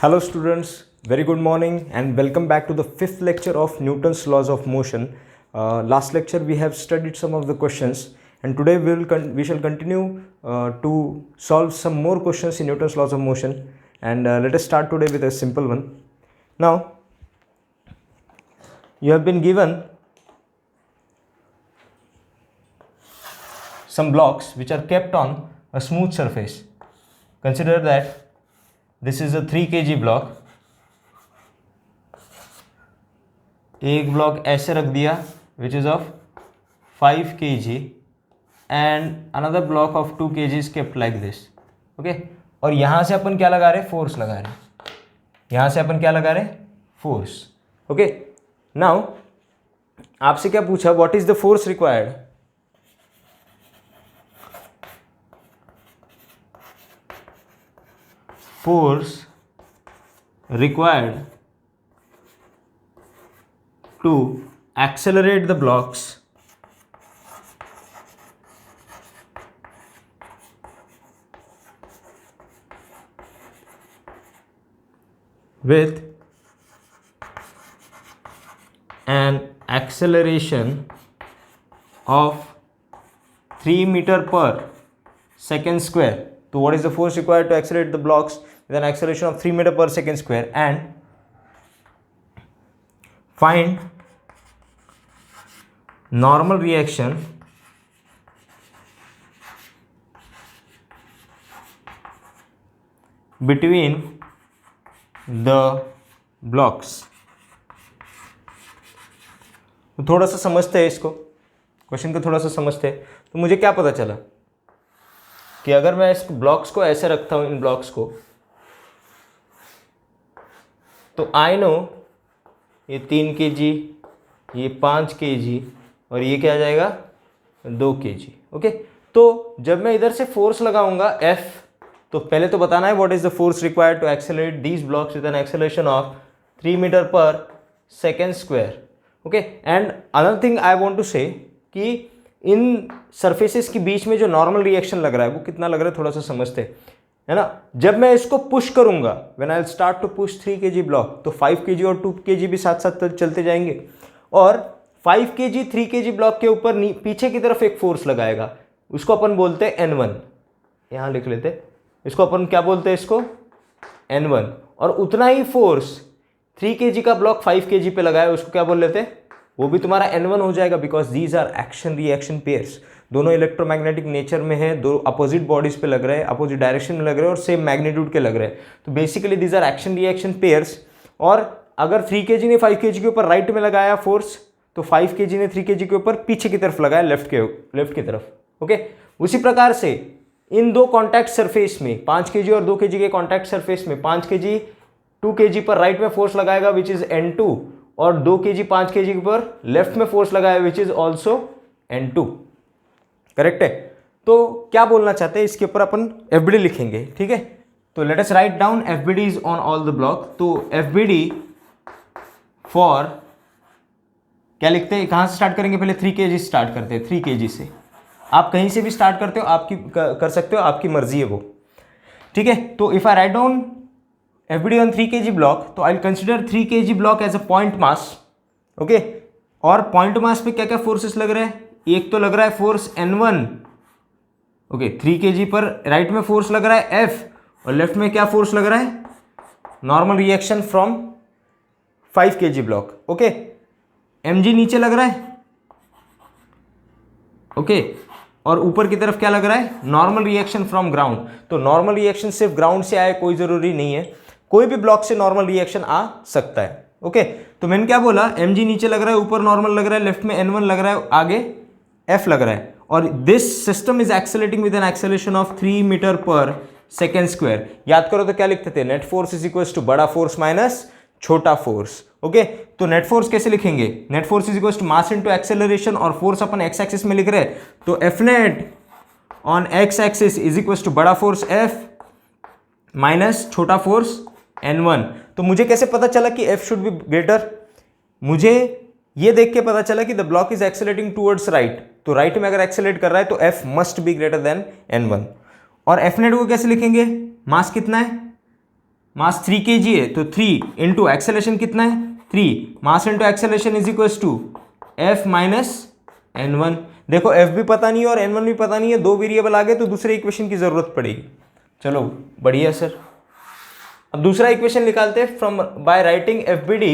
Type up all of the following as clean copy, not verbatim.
Hello students, very good morning and welcome back to the fifth lecture of Newton's laws of motion. Last lecture we have studied some of the questions and today we shall continue to solve some more questions in Newton's laws of motion, and let us start today with a simple one. Now you have been given some blocks which are kept on a smooth surface. Consider that this is a 3 kg block. एक block ऐसे रख दिया which is of 5 kg and another block of 2 kg is kept like this. Okay, और यहाँ से अपन क्या लगा रहे, फोर्स लगा रहे. यहाँ से अपन क्या लगा रहे, फोर्स. ओके, नाउ आपसे क्या पूछा, what is the force required. Force required to accelerate the blocks with an acceleration of 3 meter per second square. So what is the force required to accelerate the blocks with an acceleration of 3 meter per second square, and find normal reaction between the blocks. तो थोड़ा सा समझते हैं इसको, question को थोड़ा सा समझते हैं. तो मुझे क्या पता चला कि अगर मैं इस ब्लॉक्स को ऐसे रखता हूं, इन ब्लॉक्स को, तो आई नो ये 3 kg, ये 5 kg और ये क्या आ जाएगा 2 kg. ओके, तो जब मैं इधर से फोर्स लगाऊंगा F, तो पहले तो बताना है what is the force required to accelerate these blocks with an acceleration of 3 metre per second square. Okay, and another thing I want to say कि इन सरफेसेस के बीच में जो नॉर्मल रिएक्शन लग रहा है वो कितना लग रहा है, थोड़ा सा समझते है ना. जब मैं इसको पुश करूंगा, when I start to push 3 kg block, तो 5 kg और 2 kg भी साथ साथ चलते जाएंगे और 5 kg 3 kg ब्लॉक के ऊपर पीछे की तरफ एक फोर्स लगाएगा. उसको अपन बोलते हैं N1. यहाँ लिख लेते, इसको अपन क्या बोलते हैं, इसको N1. और उतना ही फोर्स 3 kg का ब्लॉक 5 kg पे लगाया, उसको क्या बोल लेते हैं, वो भी तुम्हारा N1 हो जाएगा, because these are action reaction pairs. दोनों इलेक्ट्रोमैग्नेटिक नेचर में है, दो अपोजिट बॉडीज पे लग रहे हैं, अपोजिट डायरेक्शन में लग रहे हैं और सेम मैग्नीट्यूड के लग रहे हैं. तो basically these are action reaction pairs. और अगर 3 kg ने 5 kg के ऊपर राइट में लगाया फोर्स, तो 5 kg ने 3 kg के ऊपर पीछे की तरफ लगाया, लेफ्ट की तरफ. ओके, उसी प्रकार से इन दो कॉन्टैक्ट सरफेस में, 5 kg और 2 kg के कॉन्टैक्ट सरफेस में 5 kg 2 kg पर राइट में फोर्स लगाएगा विच इज N2, और 2 kg 5 kg पर लेफ्ट में फोर्स लगाया which is also N2. Correct है. तो क्या बोलना चाहते हैं, इसके ऊपर अपन FBD लिखेंगे. ठीक है, तो late us write down FBD is on all the block. तो FBD फॉर क्या लिखते हैं, कहां से स्टार्ट करेंगे, पहले 3 kg स्टार्ट करते हैं. 3 kg से आप कहीं से भी स्टार्ट करते हो, आपकी कर सकते हो, आपकी मर्जी है वो. ठीक है, तो if I write down FBD on 3 kg block, तो I consider 3 kg block as a point mass. Okay, और पॉइंट मास पे क्या क्या फोर्सेस लग रहे हैं, एक तो लग रहा है फोर्स N1. ओके, 3 kg पर राइट में फोर्स लग रहा है F, और लेफ्ट में क्या फोर्स लग रहा है, normal reaction from 5 kg block. Okay, mg नीचे लग रहा है. ओके, और ऊपर की तरफ क्या लग रहा है, नॉर्मल रिएक्शन फ्रॉम ग्राउंड. तो नॉर्मल रिएक्शन सिर्फ ग्राउंड से आए कोई जरूरी नहीं है, कोई भी ब्लॉक से नॉर्मल रिएक्शन आ सकता है. ओके, तो मैंने क्या बोला, mg नीचे लग रहा है, ऊपर नॉर्मल लग रहा है, लेफ्ट में N1 लग रहा है, आगे F लग रहा है, और this system is accelerating with an acceleration of 3 metre per second square. याद करो तो क्या लिखते थे, net force is equal to बड़ा फोर्स माइनस छोटा फोर्स. ओके, तो नेट फोर्स कैसे लिखेंगे, net force is equal to mass into acceleration, और फोर्स अपन एक्स एक्सिस में लिख रहे हैं, तो F net on x axis is equal to बड़ा फोर्स F माइनस छोटा फोर्स N1. तो मुझे कैसे पता चला कि F शुड बी ग्रेटर, मुझे ये देख के पता चला कि the block is accelerating towards right. तो राइट में अगर एक्सेलरेट कर रहा है तो F must be greater than N1. और F नेट को कैसे लिखेंगे, मास कितना है, मास 3 kg है, तो 3 इंटू एक्सेलेरेशन कितना है 3, mass into acceleration is equals to F minus N1। देखो F भी पता नहीं है और N1 भी पता नहीं है, दो वेरिएबल आ गए तो दूसरे इक्वेशन की जरूरत पड़ेगी। चलो बढ़िया सर। अब दूसरा इक्वेशन निकालते हैं from by writing FBD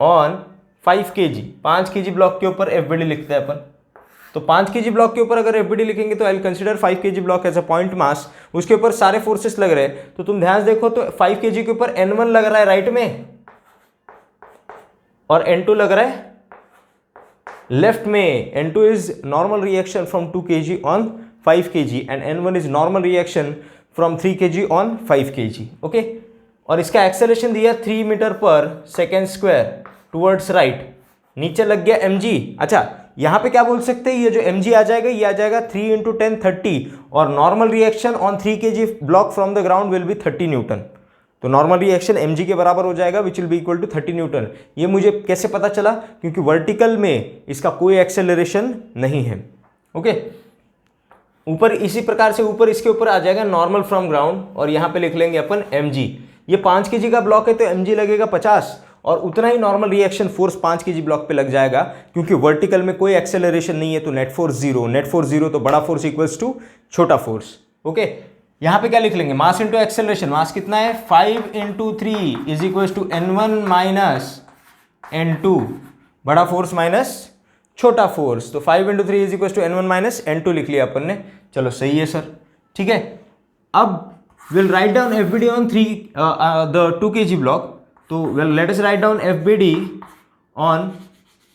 on 5 kg, 5 kg block के ऊपर FBD लिखते हैं अपन। तो 5 kg ब्लॉक के ऊपर अगर FBD लिखेंगे तो I will consider 5 kg block as a point mass, उसके ऊपर सारे फोर्सेस लग रहे हैं। तो तुम ध्यान से देखो तो 5 kg के ऊपर N1 लग रहा है राइट में और N2 लग रहा है लेफ्ट में। N2 is normal reaction from 2 kg on 5 kg and N1 is normal reaction from 3 kg on 5 kg। Okay, और इसका एक्सेलरेशन दिया 3 metre per second square towards right, नीचे लग गया mg। अच्छा, यहां पे क्या बोल सकते हैं, ये जो mg आ जाएगा ये आ जाएगा 3 इंटू 10 30, और normal reaction on 3 kg block from the ground will be 30 newton. तो नॉर्मल रिएक्शन mg के बराबर हो जाएगा which will be equal to 30 newton. ये मुझे कैसे पता चला, क्योंकि वर्टिकल में इसका कोई एक्सेलरेशन नहीं है। ओके, ऊपर इसी प्रकार से ऊपर इसके ऊपर आ जाएगा नॉर्मल फ्रॉम ग्राउंड, और यहाँ पे लिख लेंगे अपन mg। ये 5 kg का ब्लॉक है तो mg लगेगा 50, और उतना ही normal reaction force 5 kg block पे लग जाएगा, क्योंकि वर्टिकल में कोई एक्सेलरेशन नहीं है तो net force zero, net force zero तो बड़ा फोर्स इक्वल्स टू छोटा फोर्स। ओके, यहाँ पे क्या लिख लेंगे, मास इंटू एक्सेलरेशन, मास कितना है 5 into 3 is equals to N1 minus N2, बड़ा फोर्स माइनस छोटा फोर्स, तो 5 into 3 is equals to N1 minus N2 लिख लिया अपन ने। चलो सही है सर, ठीक है। अब will write down FBD on the 2 kg block, तो well let us write down FBD on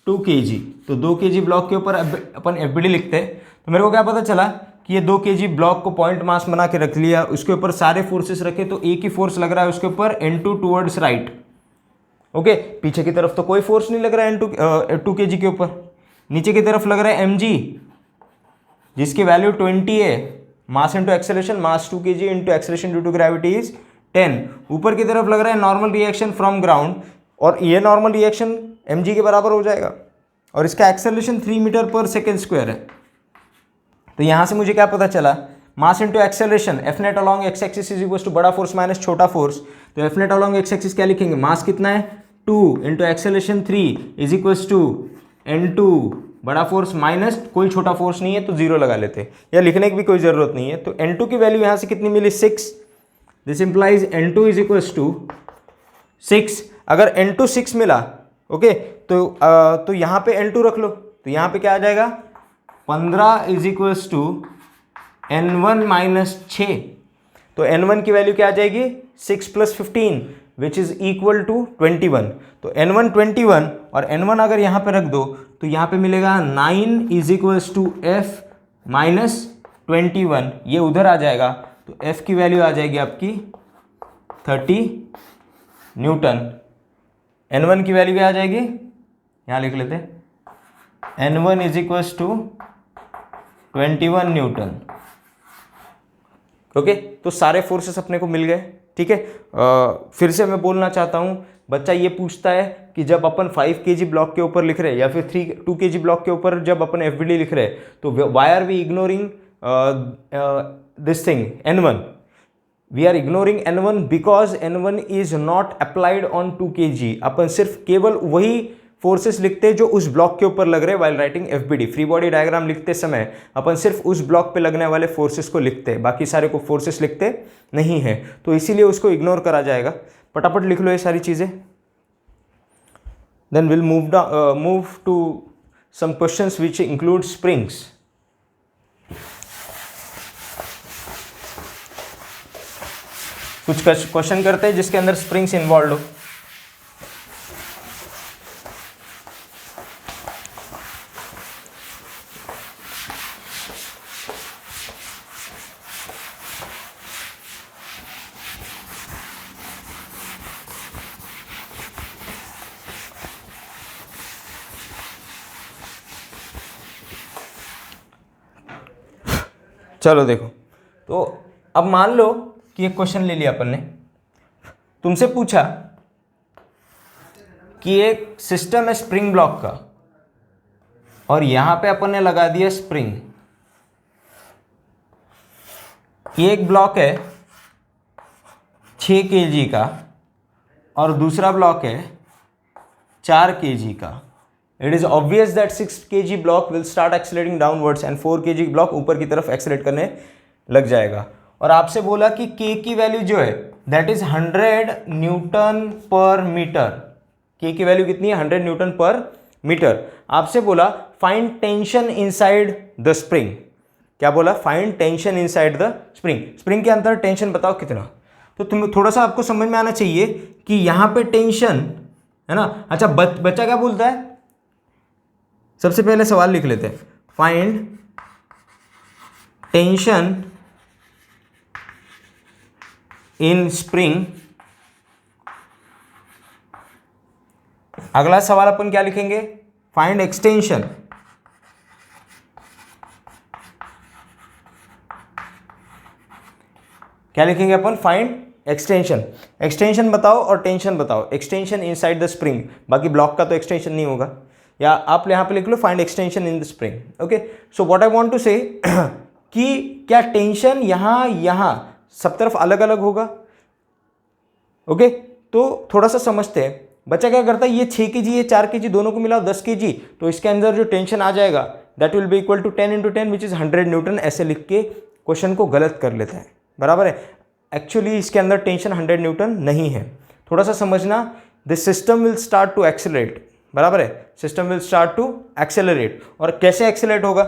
2 kg। तो 2 kg ब्लॉक के ऊपर अपन FBD लिखते हैं। तो मेरे को क्या पता चला कि ये 2 kg ब्लॉक को पॉइंट मास बना के रख लिया, उसके ऊपर सारे फोर्सेस रखे, तो एक ही फोर्स लग रहा है उसके ऊपर N2 टुवर्ड्स राइट। ओके, पीछे की तरफ तो कोई फोर्स नहीं लग रहा है 2 kg के ऊपर, नीचे की तरफ लग रहा है mg जिसकी वैल्यू 20 है, mass into acceleration, mass 2 kg into acceleration due to gravity is 10। ऊपर की तरफ लग रहा है नॉर्मल रिएक्शन फ्रॉम ग्राउंड, और ये नॉर्मल रिएक्शन mg के बराबर हो जाएगा, और इसका acceleration 3 metre per second square है। तो यहां से मुझे क्या पता चला, mass into acceleration F net along x axis is equal to बड़ा फोर्स माइनस छोटा फोर्स। तो F net along x axis क्या लिखेंगे, मास कितना है 2 into acceleration 3 is equal to N2 बड़ा फोर्स माइनस कोई छोटा फोर्स नहीं है तो जीरो लगा लेते हैं, या लिखने की भी कोई जरूरत नहीं है। तो N2 की वैल्यू यहां से कितनी मिली 6, this implies N2 is equal to 6। अगर N2 6 मिला, ओके, तो यहां पे N2 रख लो, तो यहां पे क्या आ जाएगा 15 is equal to N1 minus 6। तो N1 की वैल्यू क्या आ जाएगी 6 plus 15 which is equal to 21। तो N1 21 और N1 अगर यहाँ पे रख दो तो यहाँ पे मिलेगा 9 is equal to F minus 21, ये उधर आ जाएगा, तो F की वैल्यू आ जाएगी आपकी 30 न्यूटन। N1 की वैल्यू क्या आ जाएगी, यहाँ लिख लेते हैं N1 is equal to 21 newton. Okay, तो सारे फोर्सेस अपने को मिल गए, ठीक है। फिर से मैं बोलना चाहता हूँ, बच्चा ये पूछता है कि जब अपन 5 kg ब्लॉक के ऊपर लिख रहे हैं या फिर 2 kg ब्लॉक के ऊपर जब अपन FBD लिख रहे हैं, तो why are we ignoring this thing N1? We are ignoring N1 because N1 is not applied on 2 kg। अपन सिर्फ केवल वही फोर्सेस लिखते हैं जो उस ब्लॉक के ऊपर लग रहे हैं while writing FBD। Free body diagram लिखते समय अपन सिर्फ उस ब्लॉक पे लगने वाले फोर्सेस को लिखते हैं, बाकी सारे को फोर्सेस लिखते नहीं है, तो इसीलिए उसको इग्नोर करा जाएगा। फटाफट लिख लो ये सारी चीजें, then will move to some questions which include springs. कुछ क्वेश्चन करते हैं जिसके अंदर स्प्रिंग्स इन्वॉल्व हो। चलो देखो, तो अब मान लो कि एक क्वेश्चन ले लिया अपन ने, तुमसे पूछा कि एक सिस्टम है स्प्रिंग ब्लॉक का और यहां पे अपन ने लगा दिया स्प्रिंग। ये एक ब्लॉक है 6 kg का और दूसरा ब्लॉक है 4 kg का, it is obvious that 6 kg block will start accelerating downwards and 4 kg block ऊपर की तरफ एक्सेलरेट करने लग जाएगा। और आपसे बोला कि k की वैल्यू जो है दैट इज 100 न्यूटन पर मीटर। k की वैल्यू कितनी है? 100 न्यूटन पर मीटर। आपसे बोला find tension inside the spring. क्या बोला? Find tension inside the spring. Spring के अंदर टेंशन बताओ कितना। तो तुम थोड़ा सा आपको समझ में आना चाहिए कि यहां पे टेंशन है ना। अच्छा, बच्चा क्या बोलता है? सबसे पहले सवाल लिख लेते हैं, फाइंड टेंशन इन स्प्रिंग। अगला सवाल अपन क्या लिखेंगे? Find extension. क्या लिखेंगे अपन? Find extension. एक्सटेंशन बताओ और टेंशन बताओ। एक्सटेंशन इनसाइड द स्प्रिंग, बाकी ब्लॉक का तो एक्सटेंशन नहीं होगा। या आप यहां पे लिख लो find extension in the spring. Okay, so what I want to say कि क्या टेंशन यहां सब तरफ अलग अलग होगा? ओके, तो थोड़ा सा समझते हैं। बच्चा क्या करता है, ये 6 kg ये 4 kg दोनों को मिलाओ 10 kg, तो इसके अंदर जो टेंशन आ जाएगा that will be equal to 10 × 10 which is 100 newton. ऐसे लिख के क्वेश्चन को गलत कर लेते हैं, बराबर है। एक्चुअली इसके अंदर टेंशन 100 न्यूटन नहीं है। थोड़ा सा समझना, this system will start to accelerate, बराबर है। System will start to accelerate. और कैसे एक्सेलरेट होगा?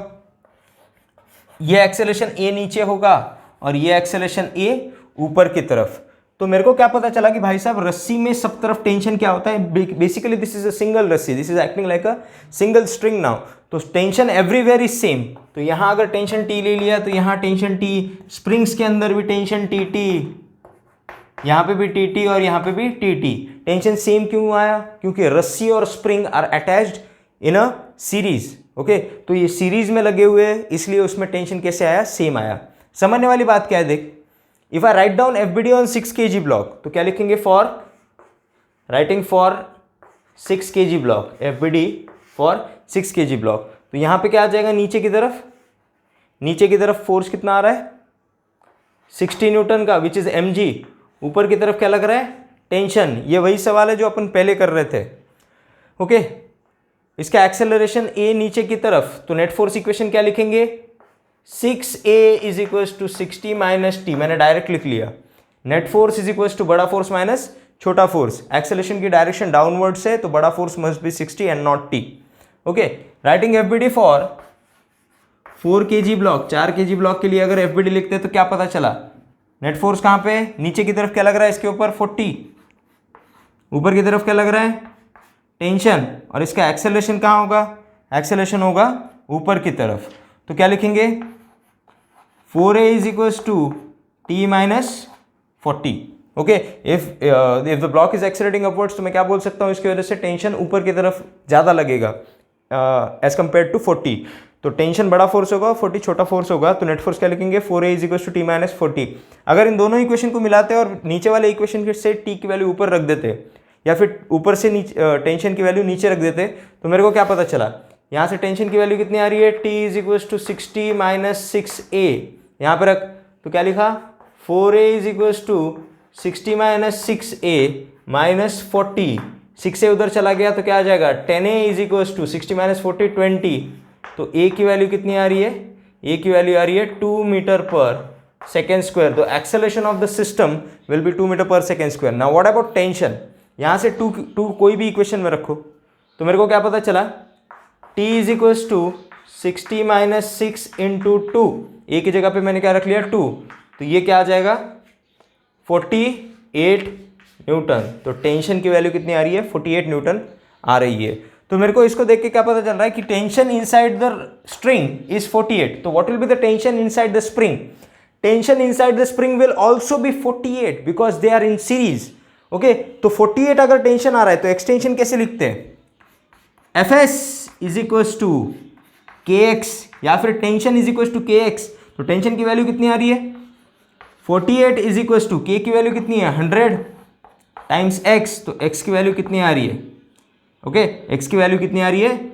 ये एक्सेलरेशन ए नीचे होगा और ये एक्सेलरेशन ए ऊपर की तरफ। तो मेरे को क्या पता चला कि भाई साहब रस्सी में सब तरफ टेंशन क्या होता है? Basically this is a single रस्सी, this is acting like a single string now. तो टेंशन एवरीवेयर इज सेम। तो यहां अगर टेंशन टी ले लिया तो यहां टेंशन टी, स्प्रिंग्स के अंदर भी टेंशन टी टी, यहां पे भी टी टी और यहां पे भी टी टी। टेंशन सेम क्यों आया? क्योंकि रस्सी और spring are attached in a series. Okay, तो ये सीरीज में लगे हुए हैं, इसलिए उसमें टेंशन कैसे आया? सेम आया। समझने वाली बात क्या है? देख, if I write down FBD on 6 kg block, तो क्या लिखेंगे? For writing for 6 kg block, FBD for 6 kg block. तो यहां पे क्या आ जाएगा? नीचे की तरफ, नीचे की तरफ फोर्स कितना आ रहा है? 60 न्यूटन का, विच इज mg। ऊपर की तरफ क्या लग रहा है? टेंशन। ये वही सवाल है जो अपन पहले कर रहे थे। ओके, इसका एक्सेलरेशन a नीचे की तरफ, तो नेट फोर्स इक्वेशन क्या लिखेंगे? 6a is equal to 60 minus T. मैंने डायरेक्ट लिख लिया। Net force is equal to बड़ा फोर्स माइनस छोटा फोर्स। एक्सेलरेशन की डायरेक्शन डाउनवर्ड से, तो बड़ा force must be 60 and not T. Okay, writing FBD for 4 kg block, 4 kg block के लिए अगर FBD लिखते तो क्या पता चला? नेट फोर्स कहां पे? नीचे की तरफ क्या लग रहा है? इसके ऊपर 40, ऊपर की तरफ क्या लग रहा है? टेंशन। और इसका एक्सेलरेशन कहां होगा? एक्सेलरेशन होगा ऊपर की तरफ। तो क्या लिखेंगे? 4a is equal to T minus 40। Okay, if the block is accelerating upwards, तो मैं क्या बोल सकता हूँ? इसकी वजह से टेंशन ऊपर की तरफ ज़्यादा लगेगा एज कंपेयर टू 40। तो टेंशन बड़ा फोर्स होगा, 40 छोटा फोर्स होगा। तो नेट फोर्स क्या लिखेंगे? 4a is equal to T minus 40। अगर इन दोनों इक्वेशन को मिलाते और नीचे वाले इक्वेशन से टी की वैल्यू ऊपर रख देते, या फिर ऊपर से नीचे टेंशन की वैल्यू नीचे रख देते, तो मेरे को क्या पता चला? यहाँ से टेंशन की वैल्यू कितनी आ रही है? t is equal to 60 minus 6a। यहाँ पे रख, तो क्या लिखा? 4a is equal to 60 minus 6a minus 40। 6a उधर चला गया तो क्या आ जाएगा? 10a is equal to 60 minus 40 20। तो a की वैल्यू कितनी आ रही है? a की वैल्यू आ रही है 2 मीटर पर सेकेंड स्क्वायर। तो acceleration of the system will be 2 metre per second square. Now what about tension? यहाँ से टू कोई भी इक्वेशन में रखो, तो मेरे को क्या पता चला? t is equal to 60 minus 6 into 2। A की जगह पे मैंने क्या रख लिया? 2। तो ये क्या आ जाएगा? 48 न्यूटन। तो टेंशन की वैल्यू कितनी आ रही है? 48 न्यूटन आ रही है। तो मेरे को इसको देख के क्या पता चल रहा है कि tension inside the string is 48। तो what will be the tension inside the spring? Tension inside the spring will also be 48 because they are in series. Okay, तो 48 अगर टेंशन आ रहा है तो एक्सटेंशन कैसे लिखते हैं? Fs is equal to kx, या फिर tension is equal to kx। तो टेंशन की वैल्यू कितनी आ रही है? 48 इज इक्वल टू k की वैल्यू कितनी है? 100 टाइम्स x। तो x की वैल्यू कितनी आ रही है? ओके, x की वैल्यू कितनी आ रही है?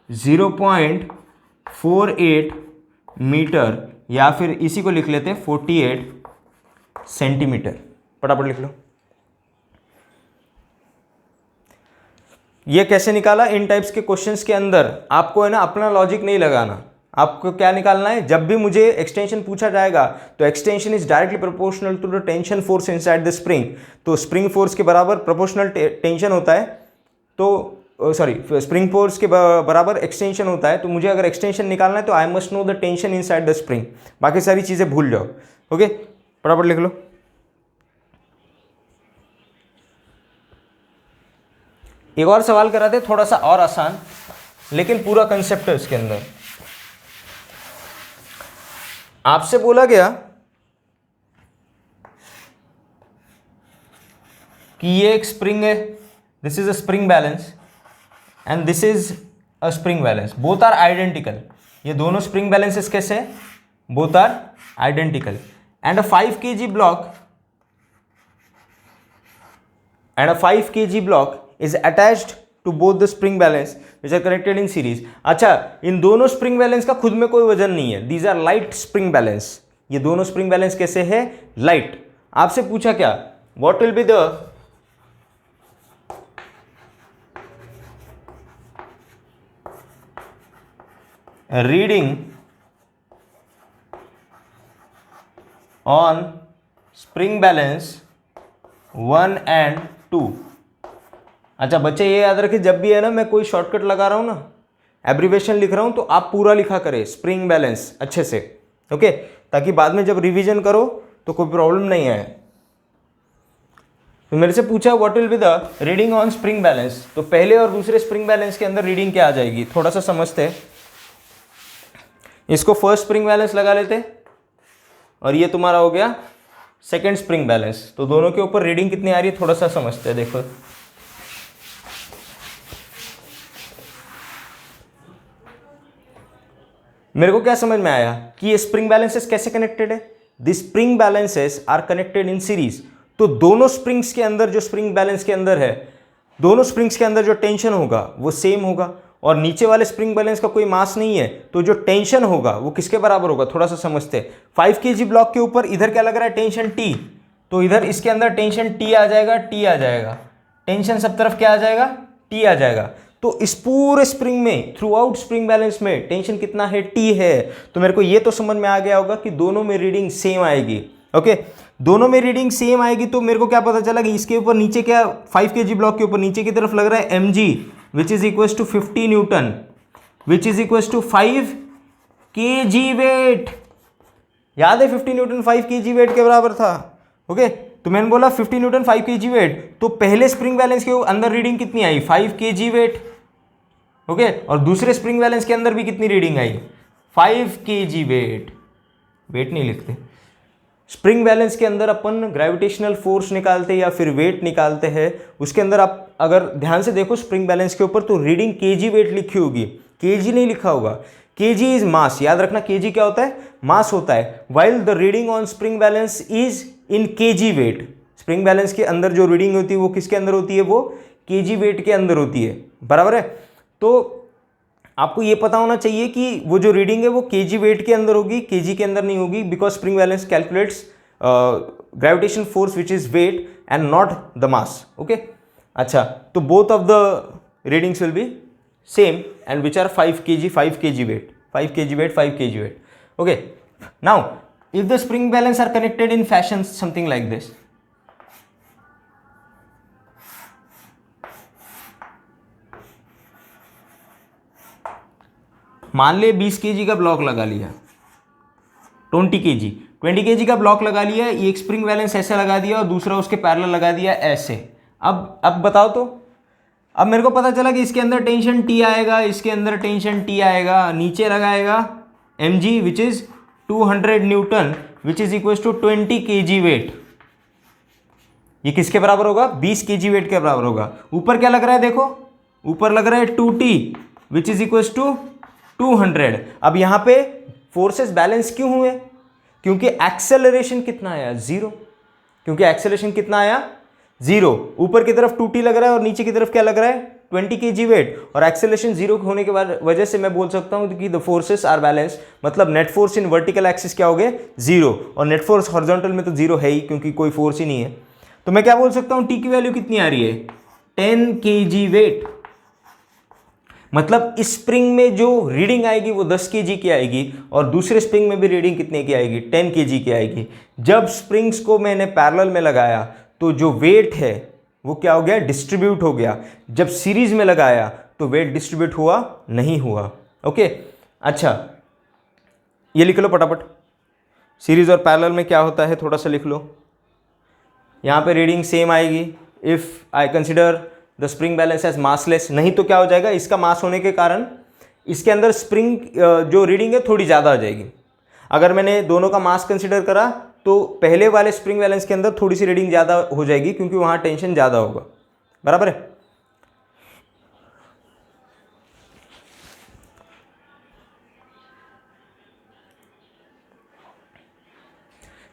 0.48 मीटर, या फिर इसी को लिख लेते हैं 48 सेंटीमीटर। फटाफट लिख लो। ये कैसे निकाला? इन टाइप्स के क्वेश्चंस के अंदर आपको है ना अपना लॉजिक नहीं लगाना, आपको क्या निकालना है, जब भी मुझे एक्सटेंशन पूछा जाएगा तो extension is directly proportional to the tension force inside the spring, तो स्प्रिंग फोर्स के बराबर प्रोपोर्शनल टेंशन होता है, तो सॉरी स्प्रिंग फोर्स के बराबर एक्सटेंशन होता है, तो मुझे अगर एक्सटेंशन निकालना है तो I must know the tension inside the spring, बाकी सारी चीज़ें भूल जाओ। ओके फटाफट लिख लो। एक और सवाल कराते हैं थोड़ा सा और आसान, लेकिन पूरा कंसेप्ट है इसके अंदर। आपसे बोला गया कि ये एक स्प्रिंग है, this is a spring balance and this is a spring balance, both are identical. ये दोनों स्प्रिंग बैलेंसेस कैसे हैं? Both are identical and a 5 kg block is attached to both the spring balance which are connected in series। अच्छा, इन दोनों spring balance का खुद में कोई वजन नहीं है, these are light spring balance. ये दोनों स्प्रिंग बैलेंस कैसे है? लाइट। आपसे पूछा क्या, what will be the reading on spring balance 1 and 2। अच्छा बच्चे ये याद रखें, जब भी है ना मैं कोई शॉर्टकट लगा रहा हूं ना, एब्रीवेशन लिख रहा हूं, तो आप पूरा लिखा करें स्प्रिंग बैलेंस अच्छे से, ओके, ताकि बाद में जब रिवीजन करो तो कोई प्रॉब्लम नहीं आए। तो मेरे से पूछा what will be the reading on spring balance, तो पहले और दूसरे स्प्रिंग बैलेंस के अंदर रीडिंग क्या आ जाएगी, थोड़ा सा समझते हैं। इसको फर्स्ट स्प्रिंग बैलेंस लगा लेते और ये तुम्हारा हो गया सेकेंड स्प्रिंग बैलेंस, तो दोनों के ऊपर रीडिंग कितनी आ रही है थोड़ा सा समझते हैं। देखो मेरे को क्या समझ में आया कि ये स्प्रिंग बैलेंसेस कैसे कनेक्टेड है, the spring balances are connected in series. तो दोनों स्प्रिंग्स के अंदर, जो स्प्रिंग बैलेंस के अंदर है, दोनों स्प्रिंग्स के अंदर जो टेंशन होगा वो सेम होगा, और नीचे वाले स्प्रिंग बैलेंस का कोई मास नहीं है, तो जो टेंशन होगा वो किसके बराबर होगा, थोड़ा सा समझते हैं। 5 kg ब्लॉक के ऊपर इधर क्या लग रहा है, टेंशन T, तो इधर इसके अंदर टेंशन T आ जाएगा, T आ जाएगा, टेंशन सब तरफ क्या आ जाएगा, T आ जाएगा। तो इस पूरे स्प्रिंग में, थ्रू आउट स्प्रिंग बैलेंस में टेंशन कितना है, T है। तो मेरे को ये तो समझ में आ गया होगा कि दोनों में रीडिंग सेम आएगी। ओके, दोनों में रीडिंग सेम आएगी, तो मेरे को क्या पता चला कि इसके ऊपर नीचे क्या, 5 kg ब्लॉक के ऊपर नीचे की तरफ लग रहा है mg which is equal to 50 newton which is equal to 5 kg weight. याद है 50 न्यूटन 5 kg वेट के बराबर था। ओके, तो मैंने बोला 50 न्यूटन 5 kg वेट, तो पहले स्प्रिंग बैलेंस के अंदर रीडिंग कितनी आई, 5 kg वेट। ओके, और दूसरे स्प्रिंग बैलेंस के अंदर भी कितनी रीडिंग आई, 5 kg वेट। वेट नहीं लिखते, स्प्रिंग बैलेंस के अंदर अपन ग्रेविटेशनल फोर्स निकालते या फिर वेट निकालते हैं, उसके अंदर आप अगर ध्यान से देखो स्प्रिंग बैलेंस के ऊपर, तो रीडिंग केजी वेट लिखी होगी, केजी नहीं लिखा होगा। केजी इज मास, याद रखना केजी क्या होता है, मास होता है। While the reading on spring balance is in kg weight. Spring balance के अंदर जो रीडिंग होती है वो किसके अंदर होती है, वो केजी वेट के अंदर होती है, बराबर है। तो आपको ये पता होना चाहिए कि वो जो रीडिंग है वो केजी वेट के अंदर होगी, केजी के अंदर नहीं होगी, because spring balance calculates gravitation force which is weight and not the mass. Okay, अच्छा, तो both of the readings will be same and which are 5 kg 5 kg weight, 5 kg weight 5 kg weight. Okay, now if the spring balance are connected in fashion something like this, मान ले 20 kg का block लगा लिया, 20 kg का block लगा लिया, एक spring balance ऐसे लगा दिया और दूसरा उसके पैरेलल लगा दिया ऐसे। अब बताओ, तो अब मेरे को पता चला कि इसके अंदर टेंशन T आएगा, इसके अंदर टेंशन T आएगा, नीचे लगाएगा mg which is 200 newton which is equal to 20 kg weight. ये किसके बराबर होगा, 20 kg वेट के बराबर होगा। ऊपर क्या लग रहा है, देखो ऊपर लग रहा है 2T which is equal to 200। अब यहां पे फोर्सेस बैलेंस क्यों हुए, क्योंकि एक्सेलरेशन कितना आया, 0। क्योंकि एक्सेलरेशन कितना आया, 0। ऊपर की तरफ 2T लग रहा है और नीचे की तरफ क्या लग रहा है, 20 kg वेट, और एक्सेलरेशन 0 होने के बाद वजह से मैं बोल सकता हूं कि द फोर्सेस आर बैलेंस। मतलब net force in vertical axis क्या हो गए, 0, और नेट फोर्स हॉरिजॉन्टल में तो 0 है ही, क्योंकि कोई फोर्स ही नहीं है। तो मैं क्या बोल सकता हूं, टी की वैल्यू कितनी आ रही है, 10 kg वेट। मतलब इस स्प्रिंग में जो रीडिंग आएगी वो 10 kg की आएगी और दूसरे स्प्रिंग में भी रीडिंग कितने की आएगी, 10 kg की आएगी। जब स्प्रिंग्स को मैंने पैरेलल में लगाया तो जो वेट है वो क्या हो गया, डिस्ट्रीब्यूट हो गया। जब सीरीज में लगाया तो वेट डिस्ट्रीब्यूट हुआ नहीं हुआ। ओके, अच्छा ये लिख लो फटाफट, सीरीज और पैरेलल में क्या होता है थोड़ा सा लिख लो। यहाँ पे रीडिंग सेम आएगी if I consider the spring balance as massless, नहीं तो क्या हो जाएगा, इसका मास होने के कारण इसके अंदर स्प्रिंग जो रीडिंग है थोड़ी ज़्यादा आ जाएगी। अगर मैंने दोनों का मास कंसिडर करा तो पहले वाले स्प्रिंग बैलेंस के अंदर थोड़ी सी रीडिंग ज़्यादा हो जाएगी क्योंकि वहाँ टेंशन ज़्यादा होगा, बराबर है।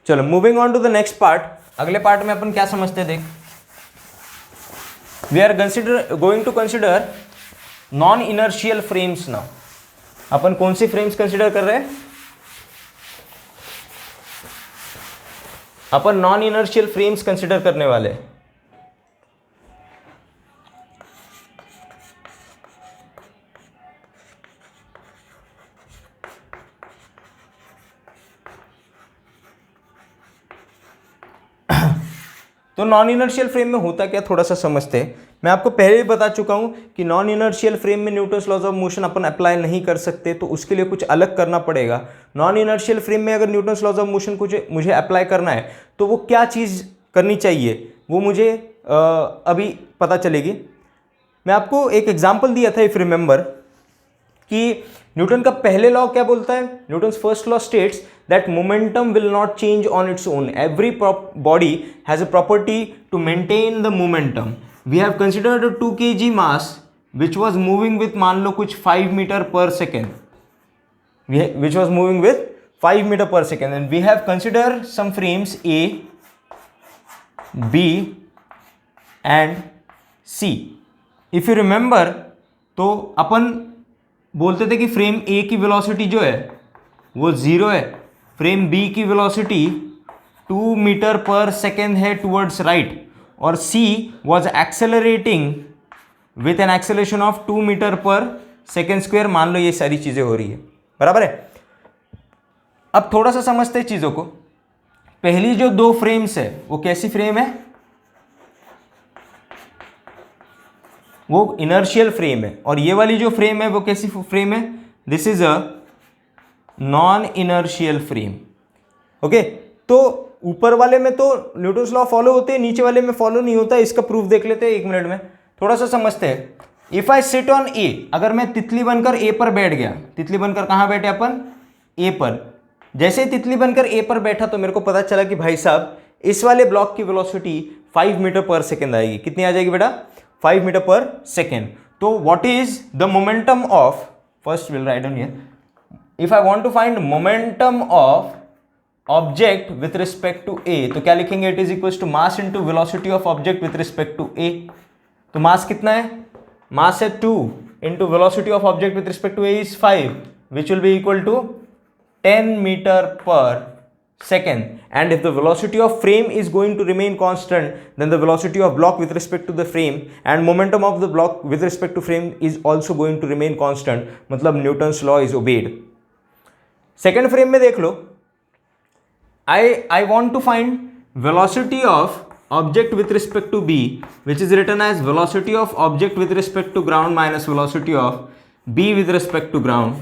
चलो moving on to the next part. अगले पार्ट में अपन क्या समझते हैं, देख, we are going to consider non inertial frames now. अपन कौन सी फ्रेम्स कंसिडर कर रहे हैं, अपन नॉन इनर्शियल फ्रेम्स कंसिडर करने वाले हैं। तो नॉन इनर्शियल फ्रेम में होता क्या, थोड़ा सा समझते हैं। मैं आपको पहले ही बता चुका हूं कि नॉन इनर्शियल फ्रेम में न्यूटन्स लॉज ऑफ मोशन अपन अप्लाई नहीं कर सकते, तो उसके लिए कुछ अलग करना पड़ेगा। नॉन इनर्शियल फ्रेम में अगर न्यूटन्स लॉज ऑफ मोशन को मुझे अप्लाई करना है तो वो क्या चीज़ करनी चाहिए वो मुझे अभी पता चलेगी। मैं आपको एक एग्जाम्पल दिया था, इफ रिमेंबर, कि न्यूटन का पहले लॉ क्या बोलता है, Newton's first law states that momentum will not change on its own. Every body has a property to maintain the momentum. We have considered a 2 kg mass which was moving with मान लो कुछ 5 meter per second, which was moving with 5 meter per second, and we have considered some frames A, B and C. If you remember, तो अपन बोलते थे कि frame A की velocity जो है वो 0 है, फ्रेम बी की वेलोसिटी 2 मीटर पर सेकेंड है टुवर्ड्स राइट, और C was accelerating with an acceleration of 2 metre per second square. मान लो ये सारी चीज़ें हो रही है, बराबर है। अब थोड़ा सा समझते हैं चीज़ों को। पहली जो दो फ्रेम्स है वो कैसी फ्रेम है, वो इनर्शियल फ्रेम है, और ये वाली जो फ्रेम है वो कैसी फ्रेम है, this is a non inertial frame. Okay, तो ऊपर वाले में तो न्यूटन्स लॉ फॉलो होते हैं, नीचे वाले में फॉलो नहीं होता। इसका प्रूफ देख लेते हैं 1 मिनट में, थोड़ा सा समझते हैं। इफ आई सिट ऑन ए, अगर मैं तितली बनकर ए पर बैठ गया, तितली बनकर कहाँ बैठे अपन, ए पर। जैसे ही तितली बनकर ए पर बैठा तो मेरे को पता चला कि भाई साहब इस वाले ब्लॉक की वेलोसिटी 5 मीटर पर सेकेंड आएगी। कितनी आ जाएगी बेटा, 5 मीटर पर सेकेंड। तो what is the momentum of, first will write down here, if I want to find momentum of object with respect to A, तो क्या लिखेंगे, it is equals to mass into velocity of object with respect to A। तो मास कितना है, मास है 2 into velocity of object with respect to A is 5, which will be equal to 10 meter per second. And if the velocity of frame is going to remain constant, then the velocity of block with respect to the frame and momentum of the block with respect to frame is also going to remain constant. मतलब Newton's law is obeyed. Second frame में देख लो, I want to find velocity of object with respect to B, which is written as velocity of object with respect to ground minus velocity of B with respect to ground.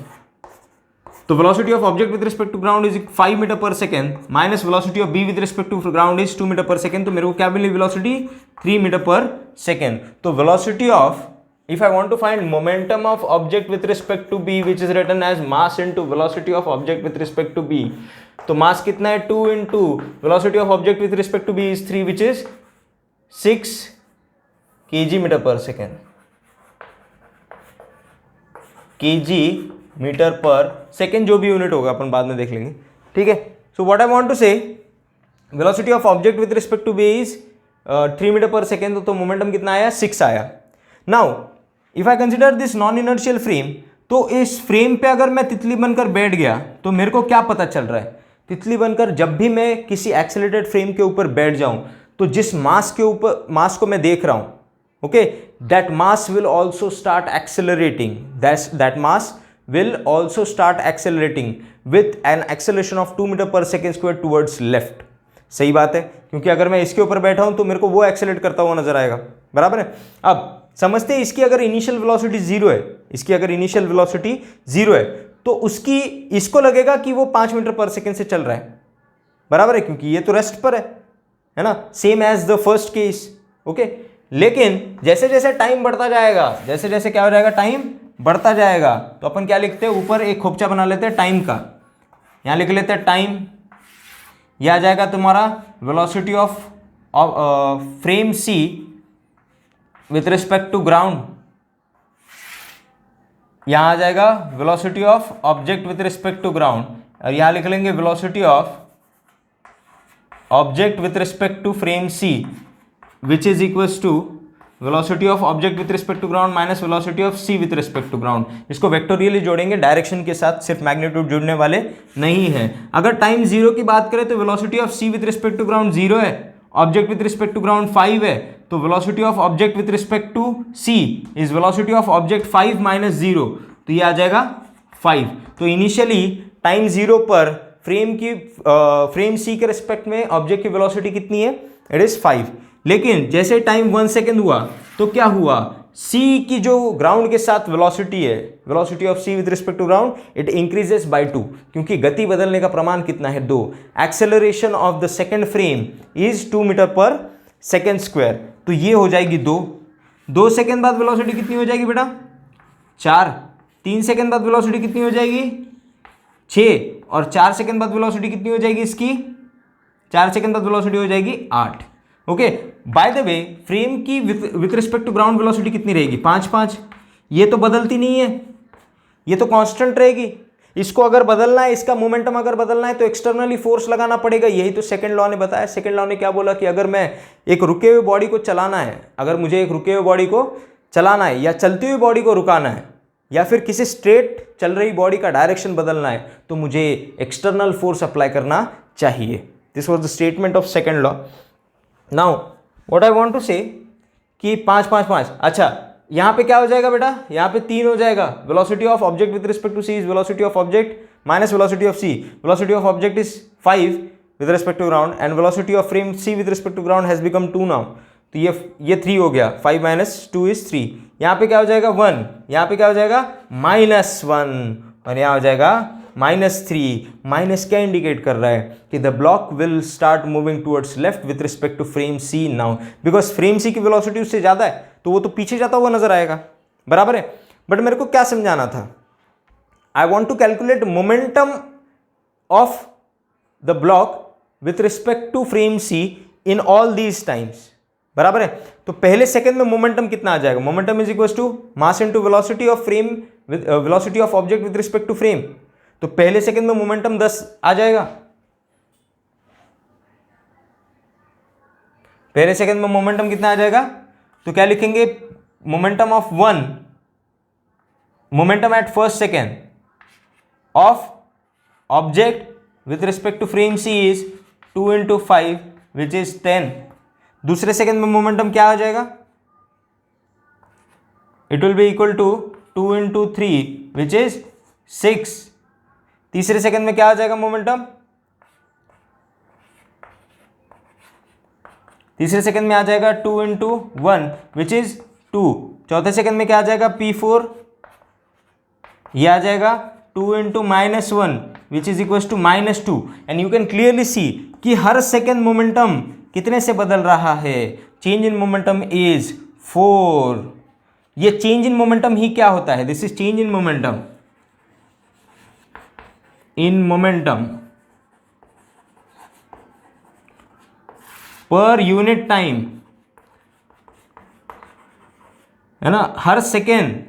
तो velocity of object with respect to ground is 5 metre per second minus velocity of B with respect to ground is 2 metre per second. तो मेरे को क्या मिली, velocity 3 metre per second. तो velocity of, if I want to find momentum of object with respect to b, which is written as mass into velocity of object with respect to b, तो mass कितना है, 2 into velocity of object with respect to b is 3, which is 6 kg metre per second, kg metre per second जो भी unit होगा अपन बाद में देख लेंगे, ठीक है। So what I want to say, velocity of object with respect to B is 3 metre per second, तो मोमेंटम कितना आया, 6 आया। Now if I consider this non inertial frame, तो इस फ्रेम पे अगर मैं तितली बनकर बैठ गया तो मेरे को क्या पता चल रहा है, तितली बनकर जब भी मैं किसी एक्सेलरेटेड फ्रेम के ऊपर बैठ जाऊं तो जिस मास के ऊपर, मास को मैं देख रहा हूं, okay, that mass will also start accelerating, that mass will also start accelerating with an acceleration of 2 metre per second square towards left. सही बात है, क्योंकि अगर मैं इसके ऊपर बैठा हूं तो मेरे को वो एक्सेलरेट करता हुआ नजर आएगा, बराबर है। अब समझते हैं इसकी अगर इनिशियल वेलोसिटी जीरो है, इसकी अगर इनिशियल वेलोसिटी जीरो है तो उसकी, इसको लगेगा कि वो 5 मीटर पर सेकेंड से चल रहा है, बराबर है, क्योंकि ये तो रेस्ट पर है ना, same as the first case, okay. लेकिन जैसे जैसे टाइम बढ़ता जाएगा, जैसे जैसे क्या हो जाएगा, टाइम बढ़ता जाएगा, तो अपन क्या लिखते हैं, ऊपर एक खोपचा बना लेते हैं टाइम का, यहां लिख लेते हैं टाइम। यह आ जाएगा तुम्हारा velocity of frame C with respect to ground, यहां आ जाएगा velocity of object with respect to ground, और यहां लिख लेंगे velocity of object with respect to frame C which is equals to velocity of object with respect to ground minus velocity of C with respect to ground. इसको vectorially जोड़ेंगे direction के साथ, सिर्फ magnitude जुड़ने वाले नहीं है। अगर टाइम जीरो की बात करें तो velocity of C with respect to ground zero है, object with respect to ground 5 है, तो velocity of object with respect to C is velocity of object 5 minus zero, तो ये आ जाएगा 5। तो इनिशियली टाइम जीरो पर फ्रेम सी के रिस्पेक्ट में ऑब्जेक्ट की वेलोसिटी कितनी है, इट इज 5। लेकिन जैसे टाइम 1 सेकेंड हुआ तो क्या हुआ, सी की जो ग्राउंड के साथ वेलोसिटी है, velocity of C with respect to ground, it increases by 2, क्योंकि गति बदलने का प्रमाण कितना है, 2। Acceleration of the second frame is 2 metre per second square, तो ये हो जाएगी 2 सेकेंड बाद वेलोसिटी कितनी हो जाएगी बेटा, 4। 3 सेकेंड बाद वेलोसिटी कितनी हो जाएगी, 6, और 4 सेकेंड बाद वेलोसिटी कितनी हो जाएगी इसकी, 4 सेकेंड बाद वेलोसिटी हो जाएगी 8। Okay, by the way frame की with respect to ground velocity कितनी रहेगी, 5। ये तो बदलती नहीं है, ये तो कांस्टेंट रहेगी। इसको अगर बदलना है, इसका मोमेंटम अगर बदलना है तो एक्सटर्नली फोर्स लगाना पड़ेगा, यही तो सेकंड लॉ ने बताया। सेकंड लॉ ने क्या बोला कि अगर मैं एक रुके हुए बॉडी को चलाना है, अगर मुझे एक रुके हुए बॉडी को चलाना है या चलती हुई बॉडी को रुकाना है या फिर किसी स्ट्रेट चल रही बॉडी का डायरेक्शन बदलना है, तो मुझे एक्सटर्नल फोर्स अप्लाई करना चाहिए। This was the statement of second law. Now what I want to say कि 5 5 5, अच्छा यहाँ पे क्या हो जाएगा बेटा, यहाँ पे 3 हो जाएगा। Velocity of object with respect to C is velocity of object minus velocity of C. Velocity of object is 5 with respect to ground and velocity of frame C with respect to ground has become 2 now. तो ये 3 हो गया, 5 minus 2 is 3। यहाँ पे क्या हो जाएगा 1, यहाँ पे क्या हो जाएगा -1, और यहाँ हो जाएगा -3। माइनस क्या इंडिकेट कर रहा है कि the block will start moving towards left with respect to frame C now, because frame C की वेलोसिटी उससे ज़्यादा है तो वो तो पीछे जाता हुआ नजर आएगा, बराबर है। बट मेरे को क्या समझाना था, I want to calculate momentum of the block with respect to frame C in all these times, बराबर है। तो पहले सेकंड में मोमेंटम कितना आ जाएगा, momentum is equal to mass into velocity of frame velocity of object with respect to frame. तो पहले सेकंड में मोमेंटम 10 आ जाएगा, पहले सेकंड में मोमेंटम कितना आ जाएगा, तो क्या लिखेंगे, momentum of 1, momentum at first second of object with respect to frame C is 2 into 5 which is 10। दूसरे सेकंड में मोमेंटम क्या आ जाएगा, it will be equal to 2 into 3 which is 6। तीसरे सेकंड में क्या आ जाएगा मोमेंटम, तीसरे सेकंड में आ जाएगा 2 into 1 विच इज 2। चौथे सेकंड में क्या आ जाएगा P4, ये आ जाएगा 2 into -1 which is equal to -2। And you can clearly see कि हर सेकंड मोमेंटम कितने से बदल रहा है, चेंज इन मोमेंटम इज 4। ये चेंज इन मोमेंटम ही क्या होता है, this is change in momentum, in momentum per unit time, है ना। हर सेकेंड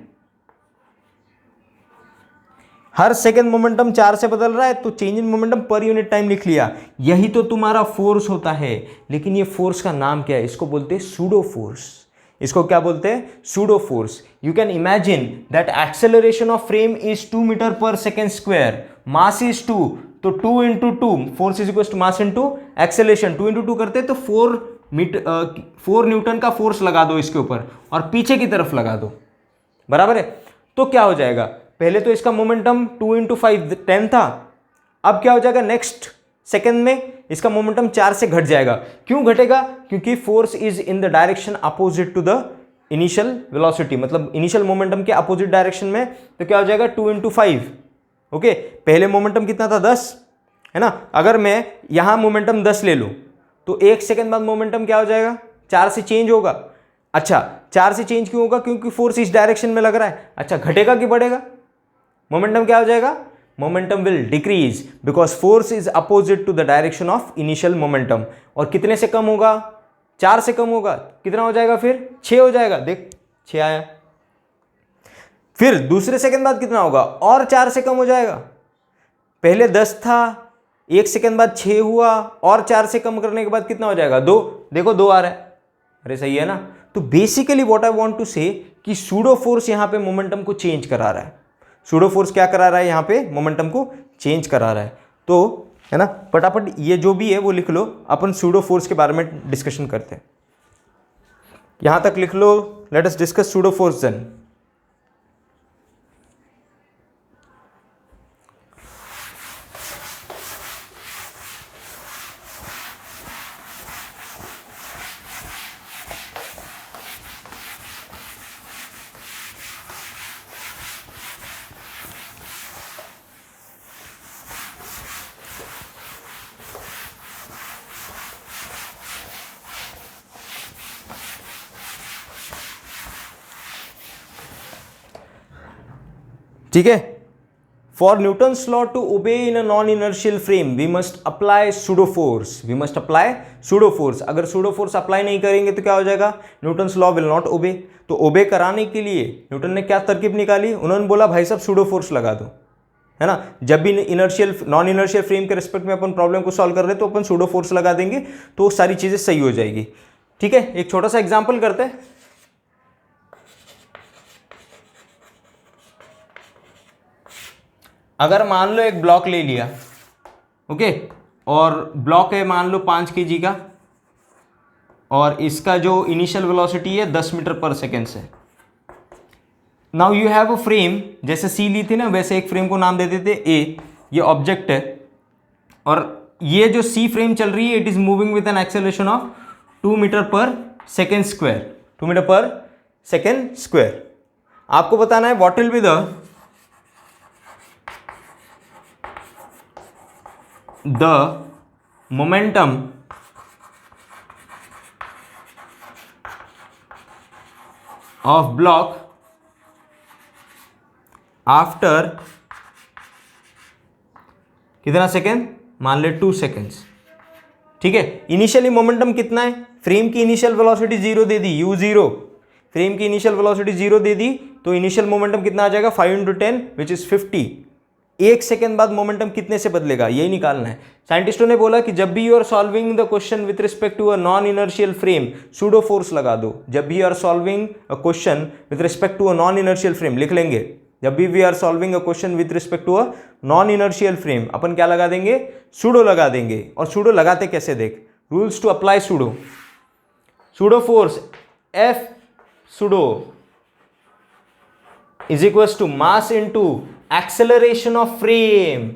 मोमेंटम 4 से बदल रहा है तो change in momentum per unit time लिख लिया। यही तो तुम्हारा फोर्स होता है। लेकिन ये फोर्स का नाम क्या है, इसको बोलते हैं सूडो फोर्स। इसको क्या बोलते हैं, pseudo force. You can imagine that acceleration of frame is 2 metre per second square, mass is 2, तो 2 into 2 force is equal to mass into acceleration. 2 into 2 करते हैं तो 4 4 न्यूटन का फोर्स लगा दो इसके ऊपर और पीछे की तरफ लगा दो, बराबर है, तो क्या हो जाएगा, पहले तो इसका मोमेंटम 2 × 5 10 था, अब क्या हो जाएगा नेक्स्ट सेकंड में इसका मोमेंटम 4 से घट जाएगा। क्यों घटेगा, क्योंकि force is in the direction opposite to the initial velocity, मतलब इनिशियल मोमेंटम के अपोजिट डायरेक्शन में, तो क्या हो जाएगा 2 × 5। ओके, पहले मोमेंटम कितना था 10 है ना, अगर मैं यहां मोमेंटम 10 ले लूं तो 1 सेकंड बाद मोमेंटम क्या हो जाएगा 4 से चेंज होगा। अच्छा, 4 से चेंज क्यों होगा, क्योंकि फोर्स इस डायरेक्शन में लग रहा है। अच्छा, घटेगा कि बढ़ेगा, मोमेंटम क्या हो जाएगा, momentum will decrease because force is opposite to the direction of initial momentum. और कितने से कम होगा, 4 से कम होगा, कितना हो जाएगा फिर 6 हो जाएगा, देख 6 आया। फिर दूसरे सेकंड बाद कितना होगा, और 4 से कम हो जाएगा, पहले 10 था, 1 सेकंड बाद 6 हुआ, और 4 से कम करने के बाद कितना हो जाएगा 2, देखो 2 आ रहा है, अरे सही है ना। तो basically what I want to say कि सूडो फोर्स यहां पे मोमेंटम को चेंज करा रहा है, सूडो फोर्स क्या करा रहा है यहां पे, मोमेंटम को चेंज करा रहा है। तो है ना, फटाफट ये जो भी है वो लिख लो, अपन सूडो फोर्स के बारे में डिस्कशन करते हैं, यहां तक लिख लो, let us discuss pseudo force then. ठीक है, for Newton's law to obey in a non inertial frame we must apply pseudo force, we must apply pseudo force. अगर सूडो फोर्स अप्लाई नहीं करेंगे तो क्या हो जाएगा, Newton's law will not obey. तो ओबे कराने के लिए न्यूटन ने क्या तरकीब निकाली, उन्होंने बोला भाई साहब सूडो फोर्स लगा दो, है ना। जब भी इनर्शियल नॉन इनर्शियल फ्रेम के रिस्पेक्ट में अपन प्रॉब्लम को सॉल्व कर रहे हैं तो अपन सूडो फोर्स लगा देंगे, तो सारी चीजें सही हो जाएगी। ठीक है, एक छोटा सा एग्जाम्पल करते हैं। अगर मान लो एक ब्लॉक ले लिया, ओके, और ब्लॉक है मान लो 5 kg का, और इसका जो इनिशियल वेलोसिटी है 10 मीटर पर सेकेंड से। Now you have a frame, जैसे सी ली थी ना वैसे एक फ्रेम को नाम दे देते ए, ये ऑब्जेक्ट है, और ये जो सी फ्रेम चल रही है it is moving with an acceleration of 2 metre per second square, 2 metre per second square. आपको बताना है what will be the momentum of block after कितना सेकेंड, मान ले 2 सेकेंड्स। ठीक है, इनिशियली मोमेंटम कितना है, फ्रेम की इनिशियल वेलोसिटी 0 दे दी, u0, फ्रेम की इनिशियल वेलोसिटी 0 दे दी, तो इनिशियल मोमेंटम कितना आ जाएगा 5 × 10 विच इज 50। 1 सेकेंड बाद मोमेंटम कितने से बदलेगा, यही निकालना है। साइंटिस्टों ने बोला कि जब भी you are solving the question with respect to a non inertial frame pseudo force लगा दो। जब भी you are solving a question with respect to a non inertial frame, लिख लेंगे, जब भी we are solving a question with respect to a non inertial frame अपन क्या लगा देंगे, सूडो लगा देंगे। और सूडो लगाते कैसे देख, rules to apply pseudo, pseudo force F pseudo is equal to mass into acceleration of frame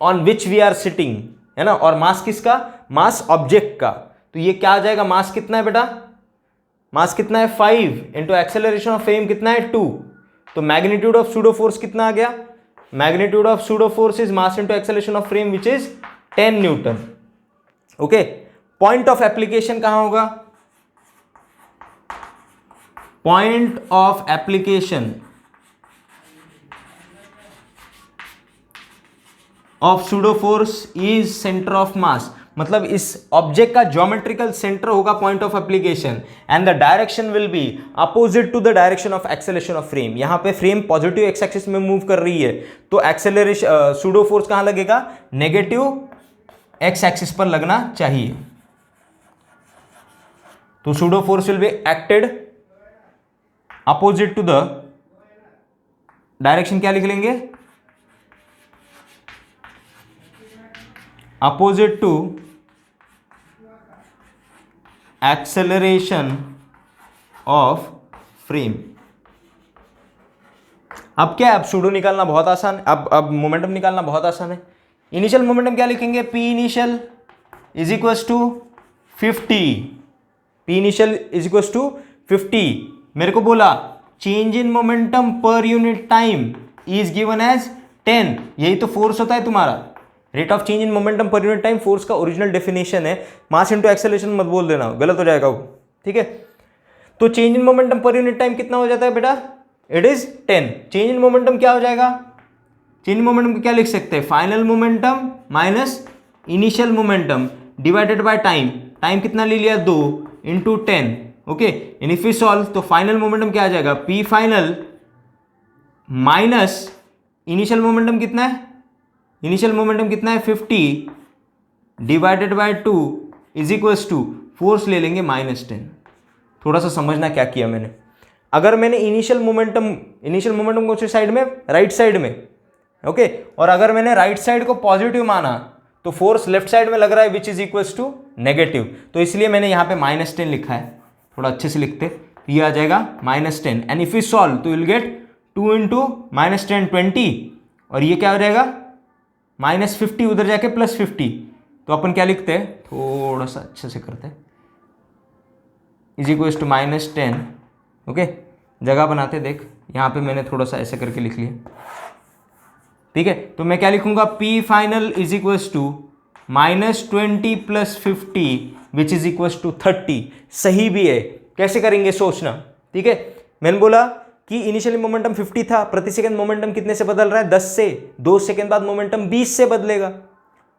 on which we are sitting, है ना। और मास किसका, मास ऑब्जेक्ट का, तो ये क्या आ जाएगा, मास कितना है बेटा, मास कितना है 5 इंटू एक्सेलरेशन ऑफ फ्रेम कितना है 2, तो मैग्नीट्यूड ऑफ सूडो फोर्स कितना आ गया, magnitude of pseudo force is mass into acceleration of frame which is 10 newton. Okay, point of application कहां होगा, point of application of pseudo force is centre of mass, मतलब इस object का geometrical centre होगा point of application, and the direction will be opposite to the direction of acceleration of frame. यहां पे frame positive X axis में move कर रही है, तो एक्सेलरेशन सूडो फोर्स कहां लगेगा, नेगेटिव एक्स एक्सिस पर लगना चाहिए। तो pseudo force will be acted opposite to the direction, क्या लिख लेंगे, opposite to acceleration of frame. अब क्या है, अब सूडो निकालना बहुत आसान है, अब मोमेंटम निकालना बहुत आसान है। इनिशियल मोमेंटम क्या लिखेंगे, P initial is equals to 50, P initial is equals to 50। मेरे को बोला change in momentum per unit time is given as 10, यही तो फोर्स होता है तुम्हारा, rate of change in momentum per unit time force का ओरिजिनल डेफिनेशन है, मास इनटू एक्सेलरेशन मत बोल देना, गलत हो जाएगा वो, ठीक है। तो change in momentum per unit time कितना हो जाता है बेटा, it is 10। Change in momentum क्या हो जाएगा, चेंज इन मोमेंटम को क्या लिख सकते हैं, final momentum minus initial momentum divided by time, time कितना ले लिया 2 into 10, okay. And if we solve तो फाइनल मोमेंटम क्या आ जाएगा, P final minus initial momentum कितना है, इनिशियल मोमेंटम कितना है 50 divided by 2 is equals to, force ले लेंगे -10। थोड़ा सा समझना क्या किया मैंने, अगर मैंने इनिशियल मोमेंटम को साइड में, राइट साइड में, ओके, और अगर मैंने राइट साइड को पॉजिटिव माना तो फोर्स लेफ्ट साइड में लग रहा है which is equals to negative, तो इसलिए मैंने यहाँ पे -10 लिखा है, थोड़ा अच्छे से लिखते, तो ये आ जाएगा -10। एंड इफ यू सॉल्व तो विल गेट 2 इंटू -10 20, और ये क्या हो जाएगा -50, उधर जाके +50, तो अपन क्या लिखते हैं, थोड़ा सा अच्छे से करते हैं, इज इक्वल्स टू -10, ओके। जगह बनाते, देख यहाँ पे मैंने थोड़ा सा ऐसे करके लिख लिया, ठीक है। तो मैं क्या लिखूंगा, P final is equals to -20 + 50 which is equals to 30। सही भी है, कैसे करेंगे सोचना, ठीक है। मैंने बोला कि इनिशियली मोमेंटम 50 था, प्रति सेकंड मोमेंटम कितने से बदल रहा है, 10 से, 2 सेकंड बाद मोमेंटम 20 से बदलेगा,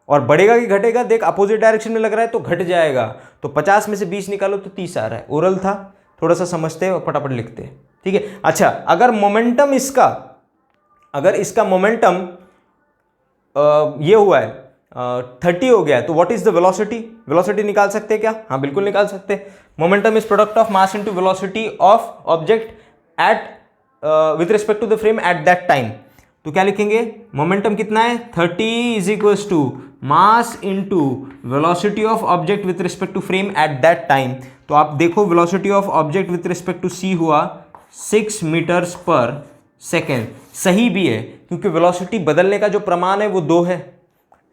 और बढ़ेगा कि घटेगा, देख अपोजिट डायरेक्शन में लग रहा है तो घट जाएगा, तो 50 में से 20 निकालो तो 30 आ रहा है। ओरल था, थोड़ा सा समझते हैं और फटाफट लिखते हैं, ठीक है। अच्छा, अगर मोमेंटम इसका, अगर इसका मोमेंटम ये हुआ है 30 हो गया है, तो what is the velocity, velocity निकाल सकते हैं क्या, हाँ बिल्कुल निकाल सकते हैं। Momentum is product of mass into velocity of object at with respect to the frame at that time. तो क्या लिखेंगे, मोमेंटम कितना है 30 is equals to mass into velocity of object with respect to frame at that time. तो आप देखो velocity of object with respect to C हुआ 6 metres पर सेकेंड। सही भी है, क्योंकि वेलोसिटी बदलने का जो प्रमाण है वो 2 है,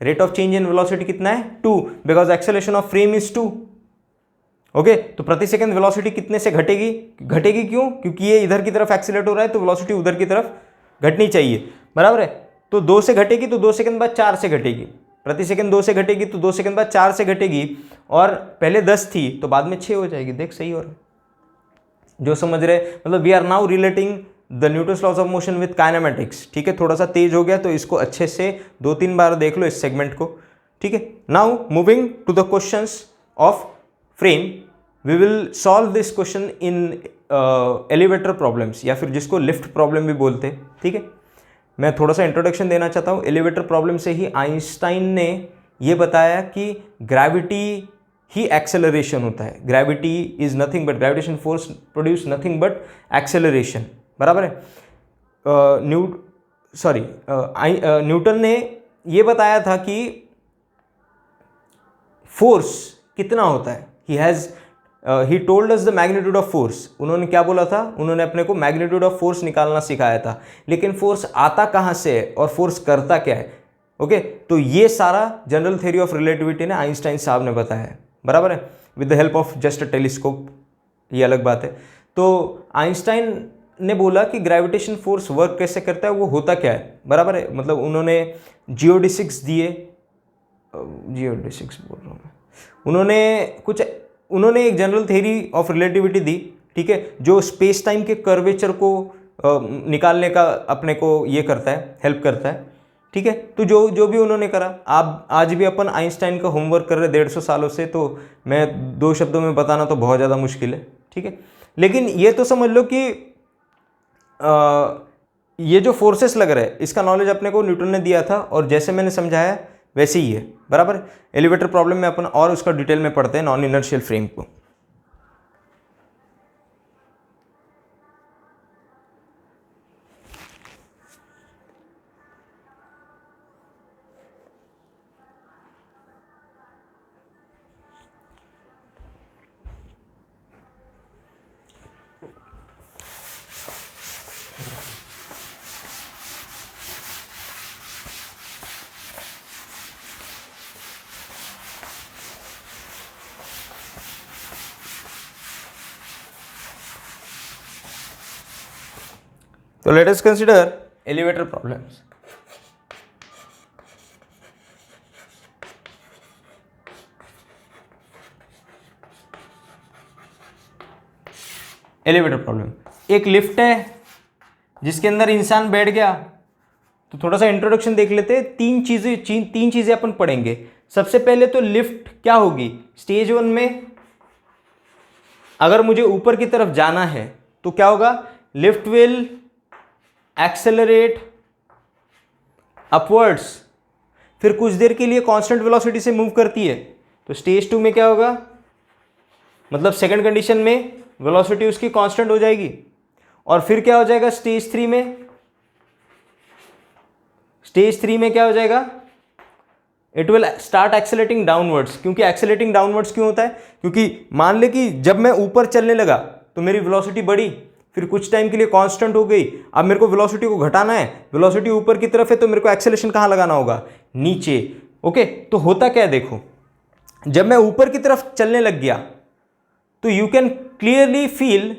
rate of change in velocity कितना है 2, because acceleration of frame is 2, okay. तो प्रति सेकंड वेलोसिटी कितने से घटेगी, घटेगी क्यों, क्योंकि ये इधर की तरफ एक्सीलरेट हो रहा है, तो वेलोसिटी उधर की तरफ घटनी चाहिए, बराबर है। तो 2 से घटेगी तो 2 सेकंड बाद 4 से घटेगी, प्रति सेकंड 2 से घटेगी तो 2 सेकंड बाद 4 से घटेगी, और पहले 10 थी तो बाद में 6 हो जाएगी, देख सही हो रहा है, जो समझ रहे, मतलब we are now relating the Newton's laws of motion with kinematics, ठीक है। थोड़ा सा तेज हो गया तो इसको अच्छे से 2-3 बार देख लो इस सेगमेंट को, ठीक है। Now moving to the questions of frame, we will solve this question in elevator problems, या फिर जिसको लिफ्ट प्रॉब्लम भी बोलते हैं, ठीक है। मैं थोड़ा सा इंट्रोडक्शन देना चाहता हूँ। एलिवेटर प्रॉब्लम से ही आइंस्टाइन ने ये बताया कि ग्रेविटी ही एक्सेलरेशन होता है, gravity is nothing but, gravitation force produce nothing but acceleration, बराबर है। न्यूटन ने ये बताया था कि फोर्स कितना होता है, he told us the magnitude of force. उन्होंने क्या बोला था, उन्होंने अपने को मैग्नीट्यूड ऑफ फोर्स निकालना सिखाया था, लेकिन फोर्स आता कहाँ से है और फोर्स करता क्या है, ओके। तो ये सारा जनरल थ्योरी ऑफ रिलेटिविटी ने आइंस्टाइन साहब ने बताया है, बराबर है, with the help of just a telescope, ये अलग बात है। तो आइंस्टाइन ने बोला कि ग्रेविटेशन फोर्स वर्क कैसे करता है, वो होता क्या है, बराबर है। मतलब उन्होंने जियोडिसिक्स दिए, जियोडिसिक्स बोल रहा हूँ मैं, उन्होंने एक जनरल थ्योरी ऑफ रिलेटिविटी दी, ठीक है, जो स्पेस टाइम के कर्वेचर को निकालने का अपने को ये करता है, हेल्प करता है, ठीक है। तो जो भी उन्होंने करा, आप आज भी अपन आइंस्टाइन का होमवर्क कर रहे 150 सालों से, तो मैं 2 शब्दों में बताना तो बहुत ज़्यादा मुश्किल है, ठीक है। लेकिन ये तो समझ लो कि ये जो फोर्सेस लग रहे हैं इसका नॉलेज अपने को न्यूटन ने दिया था, और जैसे मैंने समझाया वैसे ही है, बराबर। एलिवेटर प्रॉब्लम में अपन और उसका डिटेल में पढ़ते हैं, नॉन इनर्शियल फ्रेम को। So let us consider elevator problems. Elevator problem, एक लिफ्ट है जिसके अंदर इंसान बैठ गया। तो थोड़ा सा इंट्रोडक्शन देख लेते हैं। तीन चीजें अपन पढ़ेंगे। सबसे पहले तो लिफ्ट क्या होगी, स्टेज 1 में अगर मुझे ऊपर की तरफ जाना है तो क्या होगा, लिफ्ट विल एक्सेलरेट अपवर्ड्स, फिर कुछ देर के लिए कांस्टेंट वेलोसिटी से मूव करती है। तो स्टेज 2 में क्या होगा, मतलब सेकंड कंडीशन में वेलोसिटी उसकी कांस्टेंट हो जाएगी। और फिर क्या हो जाएगा स्टेज 3 में, क्या हो जाएगा, it will start accelerating downwards. क्योंकि एक्सेलेटिंग डाउनवर्ड्स क्यों होता है, क्योंकि मान ले कि जब मैं ऊपर चलने लगा तो मेरी वेलोसिटी बढ़ी, फिर कुछ टाइम के लिए कांस्टेंट हो गई। अब मेरे को वेलोसिटी को घटाना है, वेलोसिटी ऊपर की तरफ है तो मेरे को एक्सेलेरेशन कहाँ लगाना होगा, नीचे। ओके, तो होता क्या है देखो, जब मैं ऊपर की तरफ चलने लग गया तो यू कैन क्लियरली फील,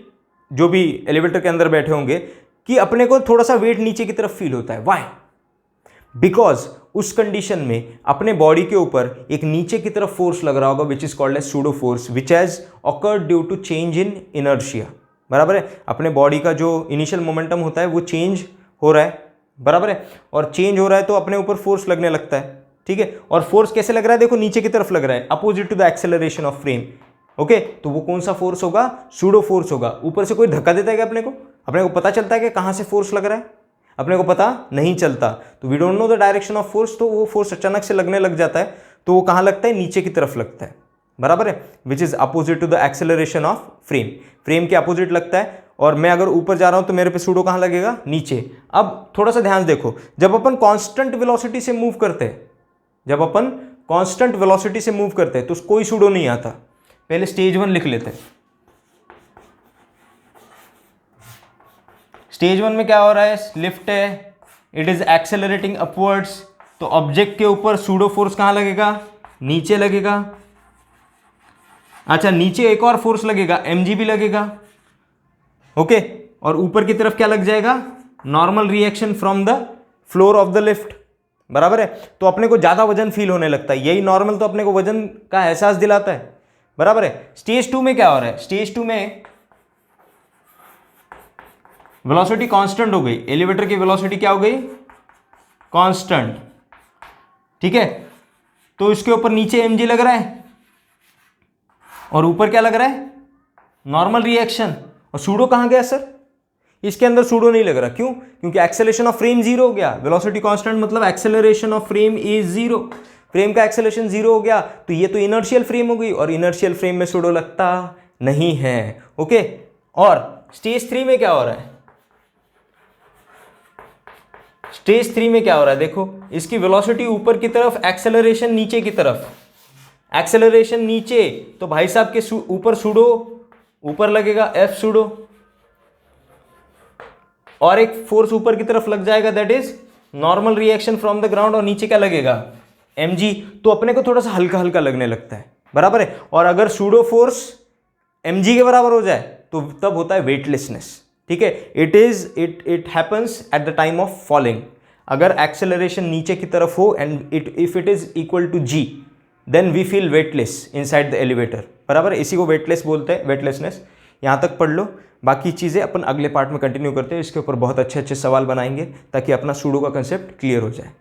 जो भी एलिवेटर के अंदर बैठे होंगे, कि अपने को थोड़ा सा वेट नीचे की तरफ फील होता है। व्हाई, बिकॉज उस कंडीशन में अपने बॉडी के ऊपर एक नीचे की तरफ फोर्स लग रहा होगा which is called as pseudo force which has occurred due to change in inertia. बराबर है, अपने बॉडी का जो इनिशियल मोमेंटम होता है वो चेंज हो रहा है। बराबर है, और चेंज हो रहा है तो अपने ऊपर फोर्स लगने लगता है। ठीक है, और फोर्स कैसे लग रहा है, देखो नीचे की तरफ लग रहा है, opposite to the acceleration of frame. Okay, तो वो कौन सा फोर्स होगा, सूडो फोर्स होगा। ऊपर से कोई धक्का देता है क्या अपने को पता चलता है कि कहां से फोर्स लग रहा है, अपने को पता नहीं चलता। तो we don't know the direction of force, तो वो फोर्स अचानक से लगने लग जाता है तो वो कहां लगता है, नीचे की तरफ लगता है। बराबर है, which is opposite to the acceleration of frame के अपोजिट लगता है। और मैं अगर ऊपर जा रहा हूं तो मेरे पे सूडो कहां लगेगा, नीचे। अब थोड़ा सा ध्यान देखो, जब अपन कांस्टेंट वेलोसिटी से मूव करते हैं, तो कोई सूडो नहीं आता। पहले स्टेज 1 लिख लेते हैं। स्टेज 1 में क्या हो रहा है, लिफ्ट है, इट इज एक्सेलरेटिंग अपवर्ड्स, तो ऑब्जेक्ट के ऊपर सूडो फोर्स कहां लगेगा, नीचे लगेगा। अच्छा, नीचे एक और फोर्स लगेगा, mg भी लगेगा। ओके, और ऊपर की तरफ क्या लग जाएगा, normal reaction from the floor of the lift. बराबर है, तो अपने को ज्यादा वजन फील होने लगता है। यही नॉर्मल तो अपने को वजन का एहसास दिलाता है। बराबर है, स्टेज 2 में क्या हो रहा है, स्टेज 2 में वेलोसिटी कांस्टेंट हो गई, एलिवेटर की वेलोसिटी क्या हो गई, कांस्टेंट। ठीक है, तो इसके ऊपर नीचे mg लग रहा है और ऊपर क्या लग रहा है, नॉर्मल रिएक्शन। और सूडो कहां गया सर, इसके अंदर सूडो नहीं लग रहा, क्यों, क्योंकि एक्सेलरेशन ऑफ फ्रेम 0 हो गया। वेलोसिटी कांस्टेंट मतलब acceleration of frame is 0, frame का एक्सेलरेशन 0 हो गया, तो ये तो इनर्शियल फ्रेम हो गई, और इनर्शियल फ्रेम में सूडो लगता नहीं है। ओके, और स्टेज 3 में क्या हो रहा है, स्टेज 3 में क्या हो रहा है, देखो इसकी वेलोसिटी ऊपर की तरफ, एक्सेलरेशन नीचे की तरफ, एक्सेलरेशन नीचे, तो भाई साहब के ऊपर सूडो ऊपर लगेगा, एफ सूडो, और एक फोर्स ऊपर की तरफ लग जाएगा, that is normal reaction from the ground, और नीचे क्या लगेगा, mg। तो अपने को थोड़ा सा हल्का हल्का लगने लगता है। बराबर है, और अगर सूडो फोर्स mg के बराबर हो जाए तो तब होता है वेटलेसनेस। ठीक है, it happens at the time of falling. अगर एक्सेलरेशन नीचे की तरफ हो and if it is equal to g, then we feel weightless inside the elevator. बराबर है, इसी को वेटलेस बोलते हैं, वेटलेसनेस। यहाँ तक पढ़ लो, बाकी चीज़ें अपन अगले पार्ट में कंटिन्यू करते हैं। इसके ऊपर बहुत अच्छे अच्छे सवाल बनाएंगे ताकि अपना सूडो का कंसेप्ट क्लियर हो जाए।